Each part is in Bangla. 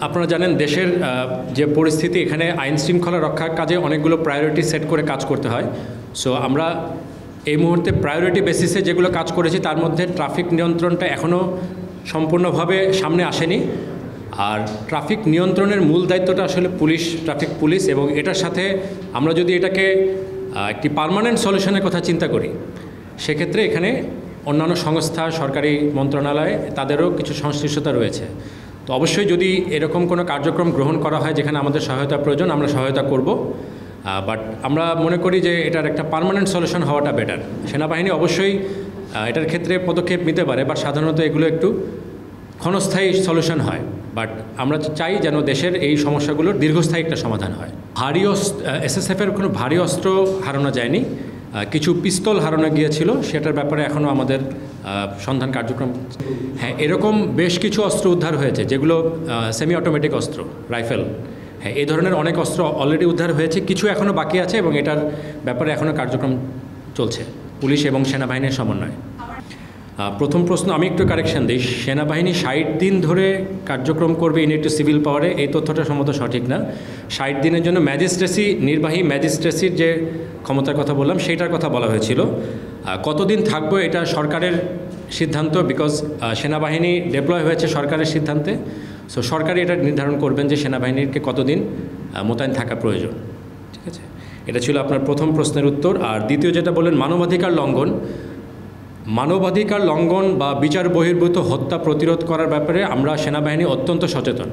আপনারা জানেন দেশের যে পরিস্থিতি, এখানে আইন শৃঙ্খলা রক্ষার কাজে অনেকগুলো প্রায়োরিটি সেট করে কাজ করতে হয়। সো আমরা এই মুহূর্তে প্রায়োরিটি বেসিসে যেগুলো কাজ করেছি তার মধ্যে ট্রাফিক নিয়ন্ত্রণটা এখনও সম্পূর্ণভাবে সামনে আসেনি। আর ট্রাফিক নিয়ন্ত্রণের মূল দায়িত্বটা আসলে ট্রাফিক পুলিশ, এবং এটার সাথে আমরা যদি এটাকে একটি পার্মানেন্ট সলিউশনের কথা চিন্তা করি, সেক্ষেত্রে এখানে অন্যান্য সংস্থা, সরকারি মন্ত্রণালয়, তাদেরও কিছু সংশ্লিষ্টতা রয়েছে। তো অবশ্যই যদি এরকম কোনো কার্যক্রম গ্রহণ করা হয় যেখানে আমাদের সহায়তা প্রয়োজন, আমরা সহায়তা করব। বাট আমরা মনে করি যে এটার একটা পার্মানেন্ট সলিউশন হওয়াটা বেটার। সেনাবাহিনী অবশ্যই এটার ক্ষেত্রে পদক্ষেপ নিতে পারে, বাট সাধারণত এগুলো একটু ক্ষণস্থায়ী সলিউশন হয়। বাট আমরা চাই যেন দেশের এই সমস্যাগুলোর দীর্ঘস্থায়ী একটা সমাধান হয়। এসএসএফের কোনো ভারী অস্ত্র হারানো যায়নি, কিছু পিস্তল হারানো গিয়েছিল, সেটার ব্যাপারে এখনও আমাদের সন্ধান কার্যক্রম। হ্যাঁ, এরকম বেশ কিছু অস্ত্র উদ্ধার হয়েছে যেগুলো সেমি অটোমেটিক অস্ত্র, রাইফেল। হ্যাঁ, এই ধরনের অনেক অস্ত্র অলরেডি উদ্ধার হয়েছে, কিছু এখনও বাকি আছে এবং এটার ব্যাপারে এখনও কার্যক্রম চলছে পুলিশ এবং সেনাবাহিনীর সমন্বয়ে। প্রথম প্রশ্ন আমি একটু কারেকশন দিই। সেনাবাহিনী 60 দিন ধরে কার্যক্রম করবে ইউনিট টু সিভিল পাওয়ারে, এই তথ্যটা সম্ভবত সঠিক না। 60 দিনের জন্য নির্বাহী ম্যাজিস্ট্রেসির যে ক্ষমতার কথা বললাম সেইটার কথা বলা হয়েছিল। কতদিন থাকবো এটা সরকারের সিদ্ধান্ত, বিকজ সেনাবাহিনী ডেপ্লয় হয়েছে সরকারের সিদ্ধান্তে। সো সরকারই এটা নির্ধারণ করবেন যে সেনাবাহিনীকে কতদিন মোতায়েন থাকা প্রয়োজন। ঠিক আছে, এটা ছিল আপনার প্রথম প্রশ্নের উত্তর। আর দ্বিতীয় যেটা বললেন মানবাধিকার লঙ্ঘন বা বিচার বহির্ভূত হত্যা প্রতিরোধ করার ব্যাপারে আমরা সেনাবাহিনী অত্যন্ত সচেতন।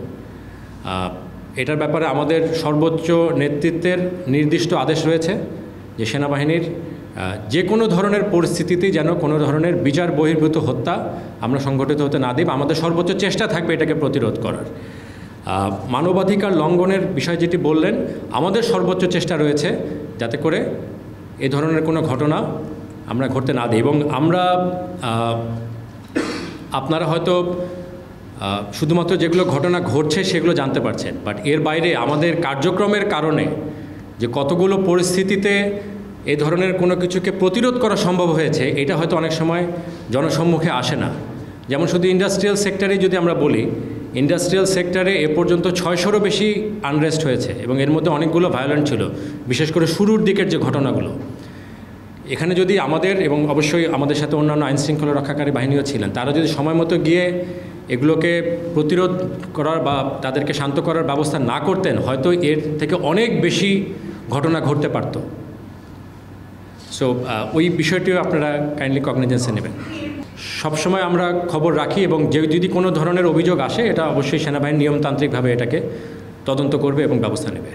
এটার ব্যাপারে আমাদের সর্বোচ্চ নেতৃত্বের নির্দিষ্ট আদেশ রয়েছে যে সেনাবাহিনীর যে কোনো ধরনের পরিস্থিতিতেই যেন কোনো ধরনের বিচার বহির্ভূত হত্যা আমরা সংঘটিত হতে না দিই। আমাদের সর্বোচ্চ চেষ্টা থাকবে এটাকে প্রতিরোধ করার। মানবাধিকার লঙ্ঘনের বিষয় যেটি বললেন, আমাদের সর্বোচ্চ চেষ্টা রয়েছে যাতে করে এ ধরনের কোনো ঘটনা আমরা ঘটতে না দিই। এবং আপনারা হয়তো শুধুমাত্র যেগুলো ঘটনা ঘটছে সেগুলো জানতে পারছেন, বাট এর বাইরে আমাদের কার্যক্রমের কারণে যে কতগুলো পরিস্থিতিতে এ ধরনের কোনো কিছুকে প্রতিরোধ করা সম্ভব হয়েছে, এটা হয়তো অনেক সময় জনসম্মুখে আসে না। যেমন শুধু ইন্ডাস্ট্রিয়াল সেক্টরে যদি আমরা বলি, ইন্ডাস্ট্রিয়াল সেক্টরে এ পর্যন্ত 600-রও বেশি আনরেস্ট হয়েছে এবং এর মধ্যে অনেকগুলো ভায়োলেন্ট ছিল, বিশেষ করে শুরুর দিকের যে ঘটনাগুলো। এখানে যদি আমাদের এবং অবশ্যই আমাদের সাথে অন্যান্য আইনশৃঙ্খলা রক্ষাকারী বাহিনীও ছিলেন, তারা যদি সময় মতো গিয়ে এগুলোকে প্রতিরোধ করার বা তাদেরকে শান্ত করার ব্যবস্থা না করতেন, হয়তো এর থেকে অনেক বেশি ঘটনা ঘটতে পারত। সো ওই বিষয়টিও আপনারা কাইন্ডলি কগনিজেন্সে নেবেন। সবসময় আমরা খবর রাখি এবং যদি কোনো ধরনের অভিযোগ আসে, এটা অবশ্যই সেনাবাহিনী নিয়মতান্ত্রিকভাবে এটাকে তদন্ত করবে এবং ব্যবস্থা নেবে।